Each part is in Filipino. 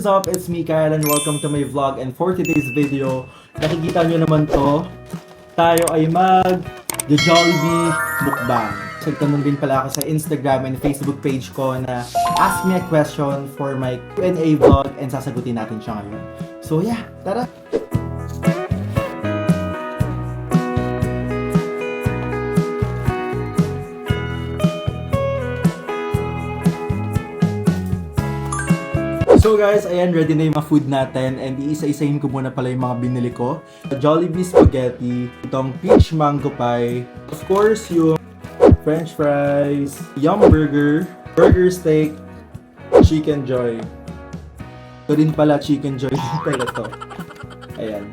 is up? It's me, Kyle, and welcome to my vlog. And for today's video, nakikita nyo naman to, tayo ay mag-Jollibee mukbang. Nagtanong din pala ako sa Instagram and Facebook page ko na ask me a question for my Q&A vlog and sasagutin natin siya ngayon. So yeah, tara! So guys, ayan, ready na yung mga food natin and iisa-isahin ko muna pala yung mga binili ko. Jollibee Spaghetti, itong peach mango pie, of course yung french fries, yum burger, burger steak, chicken joy. Ito din pala, chicken joy din pala to. Ayan.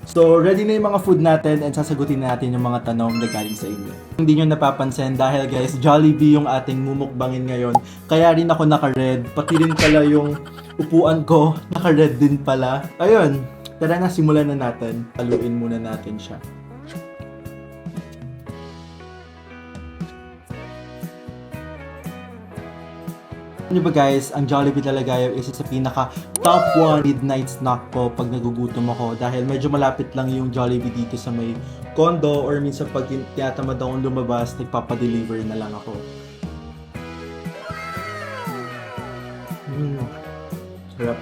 So, ready na yung mga food natin and sasagutin natin yung mga tanong na galing sa inyo. Hindi nyo napapansin dahil guys, Jollibee yung ating mumukbangin ngayon. Kaya rin ako naka-red. Pati rin pala yung upuan ko, naka-red din pala. Ayun, tara na, simulan na natin. Haluin muna natin siya. Ano ba guys, ang Jollibee talaga yung isa sa pinaka top 1 midnight snack ko pag nagugutom ako dahil medyo malapit lang yung Jollibee dito sa may condo or minsan pag tinatamad akong lumabas, nagpapadeliver na lang ako. Sarap.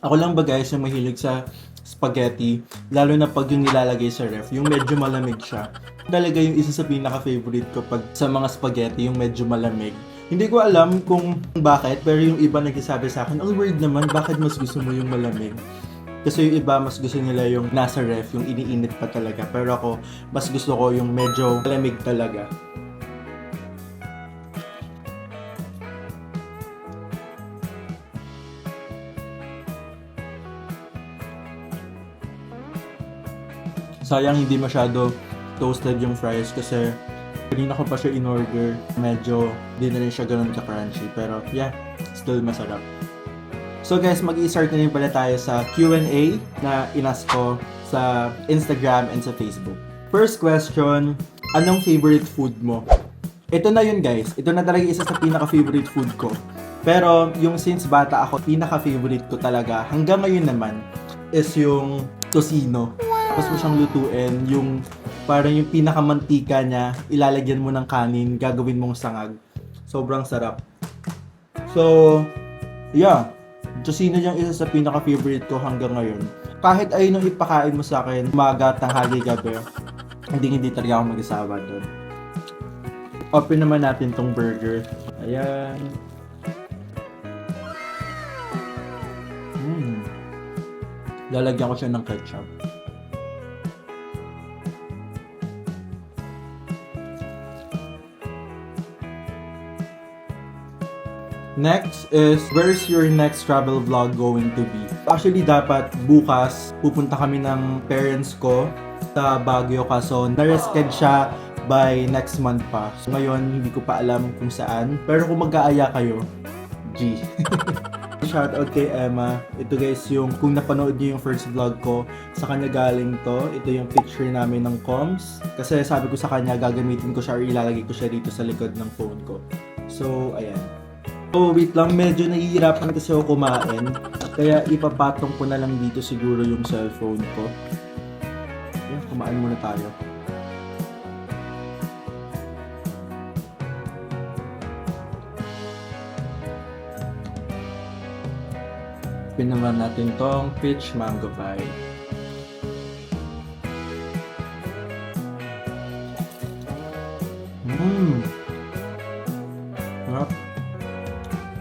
Ako lang ba guys yung mahilig sa spaghetti, lalo na pag yung nilalagay sa ref, yung medyo malamig siya. Talaga yung isa sa pinaka-favorite ko pag sa mga spaghetti, yung medyo malamig. Hindi ko alam kung bakit, pero yung iba nagsasabi sa akin, ang weird naman, bakit mas gusto mo yung malamig? Kasi yung iba, mas gusto nila yung nasa ref, yung iniinit pa talaga. Pero ako, mas gusto ko yung medyo malamig talaga. Sayang hindi masyado toasted yung fries kasi kanina ko pa siya in-order. Medyo di na rin siya ganun ka-crunchy. Pero yeah, still masarap. So guys, mag-i-start na rin pala tayo sa Q&A na inas ko sa Instagram and sa Facebook. First question, anong favorite food mo? Ito na yun guys. Ito na talaga isa sa pinaka-favorite food ko. Pero yung since bata ako, pinaka-favorite ko talaga hanggang ngayon naman is yung tocino. Tapos mo siyang lutuin, yung parang yung pinakamantika niya, ilalagyan mo ng kanin, gagawin mong sangag. Sobrang sarap. So, yeah. Tocino yung isa sa pinaka-favorite ko hanggang ngayon. Kahit ay nung ipakain mo sa akin, umaga, tanghali, gabi, hindi talaga ako mag-asawa doon. Open naman natin tong burger. Ayan. Lalagyan ko siya ng ketchup. Next is, where's your next travel vlog going to be? Actually, dapat bukas pupunta kami ng parents ko sa Baguio kaso na-reschedule siya by next month pa. So, ngayon, hindi ko pa alam kung saan. Pero kung mag-aaya kayo, G. Shoutout kay Emma. Ito guys, yung kung napanood niyo yung first vlog ko, sa kanya galing to. Ito yung picture namin ng comms. Kasi sabi ko sa kanya, gagamitin ko siya or ilalagay ko siya dito sa likod ng phone ko. So, ayan. Oh, wait lang, medyo nahihirapan kasi ako kumain. Kaya ipapatong ko na lang dito siguro yung cellphone ko. Ayan, kumain muna tayo. Open naman natin tong peach mango pie. Sarap.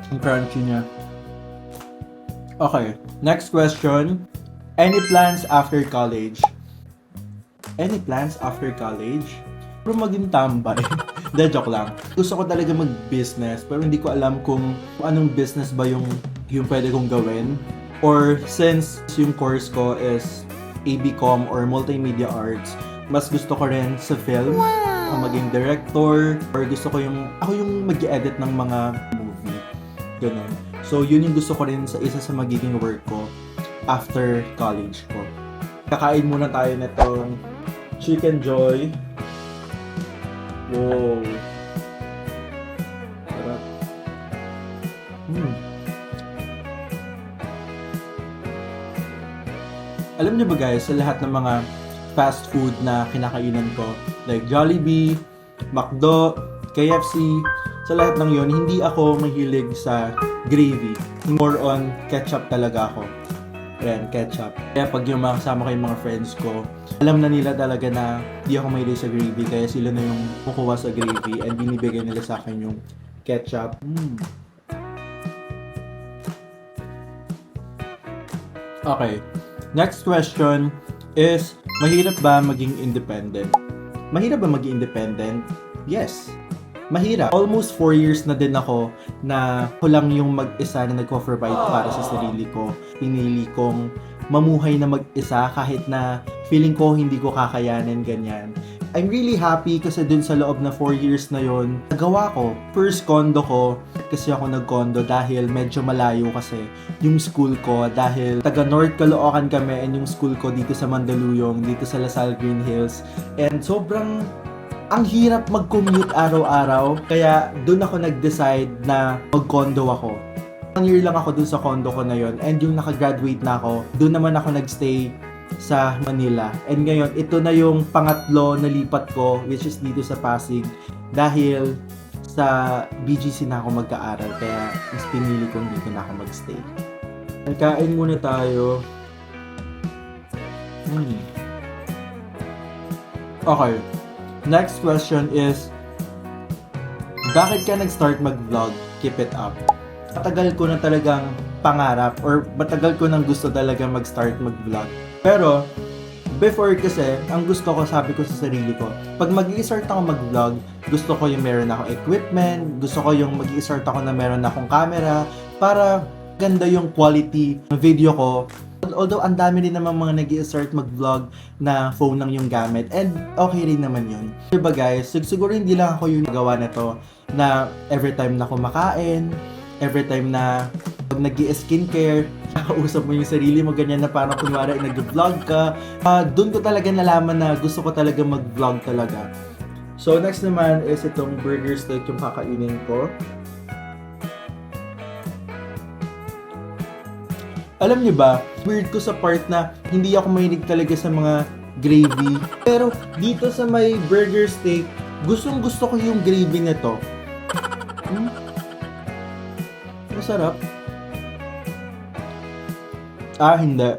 Ang crunchy niya. Okay, next question. Any plans after college? Any plans after college? Pero maging tambay. Hindi, joke lang. Gusto ko talaga mag-business, pero hindi ko alam kung anong business ba yung pwede kong gawin. Or since yung course ko is ABCom or Multimedia Arts, mas gusto ko rin sa film, maging director, or gusto ko ako yung mag-edit ng mga movie. Ganun. So, yun yung gusto ko rin sa isa sa magiging work ko after college ko. Kakain muna tayo nitong Chicken Joy. Wow. Sarap. Alam niyo ba guys, sa lahat ng mga fast food na kinakainan ko, like Jollibee, McDo, KFC, sa lahat ng yon hindi ako mahilig sa gravy. More on ketchup talaga ako. Ayan, ketchup. Kaya pag yung makasama ko yung mga friends ko, alam na nila talaga na hindi ako mahilig sa gravy, kaya sila na yung kukuha sa gravy and binibigay nila sa akin yung ketchup. Okay. Next question is, mahirap ba maging independent? Mahirap ba maging independent? Yes. Mahirap. Almost 4 years na din ako na ako lang yung mag-isa na nagpo-provide para sa sarili ko. Pinili kong mamuhay na mag-isa kahit na feeling ko hindi ko kakayanin, ganyan. I'm really happy kasi dun sa loob na 4 years na yon nagawa ko. First condo ko, kasi ako nag-condo dahil medyo malayo kasi yung school ko, dahil taga North Caloocan kami and yung school ko dito sa Mandaluyong, dito sa Lasal Green Hills. And sobrang ang hirap mag-commute araw-araw, kaya dun ako nag-decide na mag-condo ako. 1 year lang ako dun sa condo ko na yon, and yung nakagraduate na ako, dun naman ako nagstay sa Manila. And ngayon, ito na yung pangatlo na lipat ko, which is dito sa Pasig, dahil sa BGC na ako magka-aral, kaya mas pinili kong dito na ako magstay. Kain muna tayo. Okay. Next question is, bakit ka nag-start mag-vlog? Keep it up. Matagal ko na talagang pangarap or matagal ko nang gusto talaga mag-start mag-vlog. Pero, before kasi, ang gusto ko, sabi ko sa sarili ko, pag mag-i-start ako mag-vlog, gusto ko yung meron akong equipment, gusto ko yung mag-i-start ako na meron akong camera, para ganda yung quality ng video ko. Although, ang dami din naman mga nag-i-start mag-vlog na phone lang yung gamit, and okay rin naman yun. Diba guys, siguro hindi lang ako yung nagawa na to, na every time na kumakain, every time na pag nag-i-skincare, nakausap mo yung sarili mo, ganyan na parang kunwari nag-vlog ka. Doon ko talaga nalaman na gusto ko talaga mag-vlog talaga. So, next naman is itong burger steak yung kakainin ko. Alam niyo ba, weird ko sa part na hindi ako mahilig talaga sa mga gravy. Pero dito sa may burger steak, gustong gusto ko yung gravy nito. Masarap. Hindi.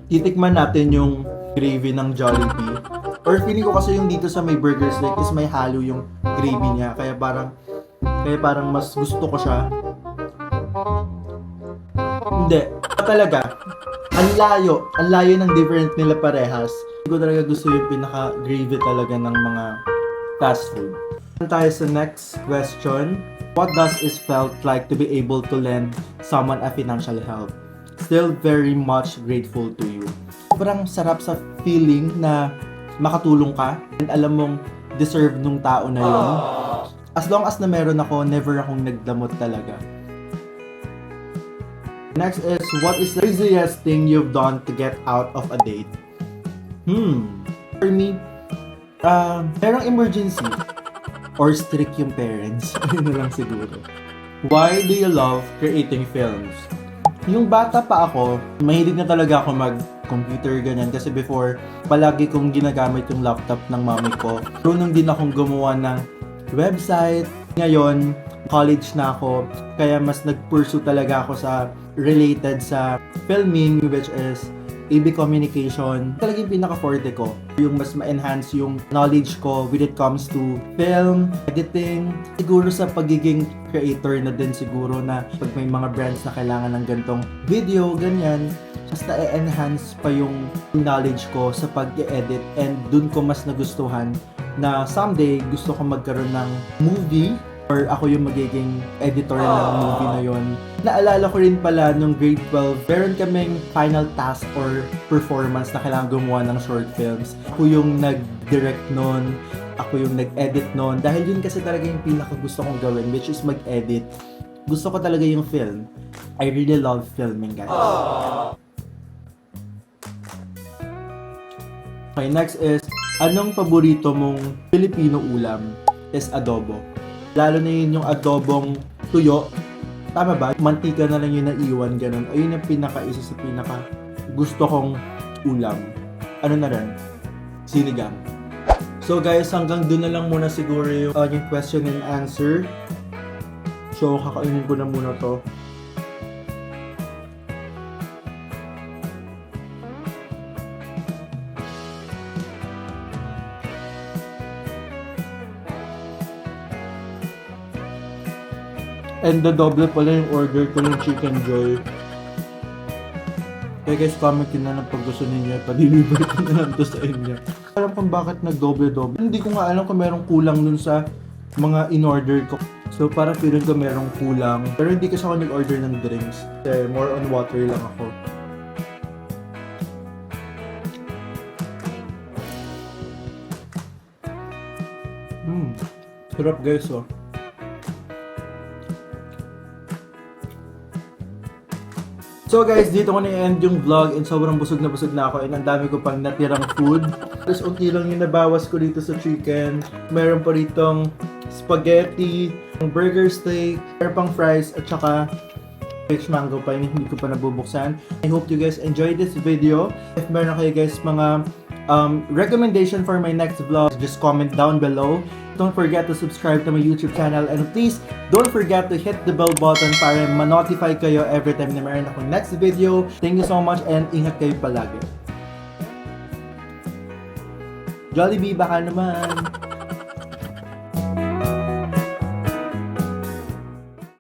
Titikman natin yung gravy ng Jollibee. Or feeling ko kasi yung dito sa may burger steak is may halo yung gravy niya. Kaya parang mas gusto ko siya. Hindi. Talaga. Ang layo ng different nila parehas. Hindi ko talaga gusto yung pinaka-gravy talaga ng mga fast food. Tayo sa next question. What does it felt like to be able to lend someone a financial help? Still very much grateful to you. Sobrang sarap sa feeling na makatulong ka and alam mong deserve nung tao na yun. As long as na meron ako, never akong nagdamot talaga. Next is, what is the craziest thing you've done to get out of a date? For me, merong emergency or strict yung parents. Ano lang siguro. Why do you love creating films? Yung bata pa ako, mahilig na talaga ako mag-computer ganyan kasi before, palagi kong ginagamit yung laptop ng mami ko. Marunong din akong gumawa ng website. Ngayon, college na ako, kaya mas nag-pursue talaga ako sa related sa filming, which is AB Communication. Talaga yung pinaka-forte ko. Yung mas ma-enhance yung knowledge ko when it comes to film, editing, siguro sa pagiging creator na din siguro na pag may mga brands na kailangan ng gantong video, ganyan, mas na-enhance pa yung knowledge ko sa pag-edit and dun ko mas nagustuhan na someday gusto ko magkaroon ng movie or ako yung magiging editor ng movie na yon. Naalala ko rin pala nung grade 12, meron kaming final task or performance na kailangan gumawa ng short films. Ako yung nag-direct nun, ako yung nag-edit nun, dahil yun kasi talaga yung pinaka gusto kong gawin, which is mag-edit. Gusto ko talaga yung film. I really love filming, guys. Okay, next is, Anong paborito mong Filipino ulam is adobo? Lalo na yun yung adobong tuyo. Tama ba? Mantika na lang yung naiwan, ganun. Ayun yung isa sa pinaka gusto kong ulam. Ano na rin? Sinigang. So guys, hanggang doon na lang muna siguro yung question and answer. So, kakainin ko na muna to. And the double pala yung order ko ng Chicken Joy. Kaya guys, comment yun na lang pag gusto ninyo. Pa-deliver ko na lang to sa inyo. Alam kung bakit nag-double-double. Hindi ko nga alam kung merong kulang dun sa mga in-order ko. So parang feeling ko merong kulang. Pero hindi kasi ako nag-order ng drinks. Kasi more on water lang ako. Sarap guys oh. So guys, dito ko na-end yung vlog and sobrang busog na ako and ang dami ko pang natirang food. Tapos unti lang yung nabawas ko dito sa chicken. Meron pa ritong spaghetti, burger steak, meron pang fries at saka peach mango pa yung hindi ko pa nabubuksan. I hope you guys enjoyed this video. If meron kayo guys mga recommendation for my next vlog, just comment down below. Don't forget to subscribe to my YouTube channel and please don't forget to hit the bell button para ma-notify kayo every time na mayroon akong next video. Thank you so much and ingat kayo palagi. Jollibee, baka naman!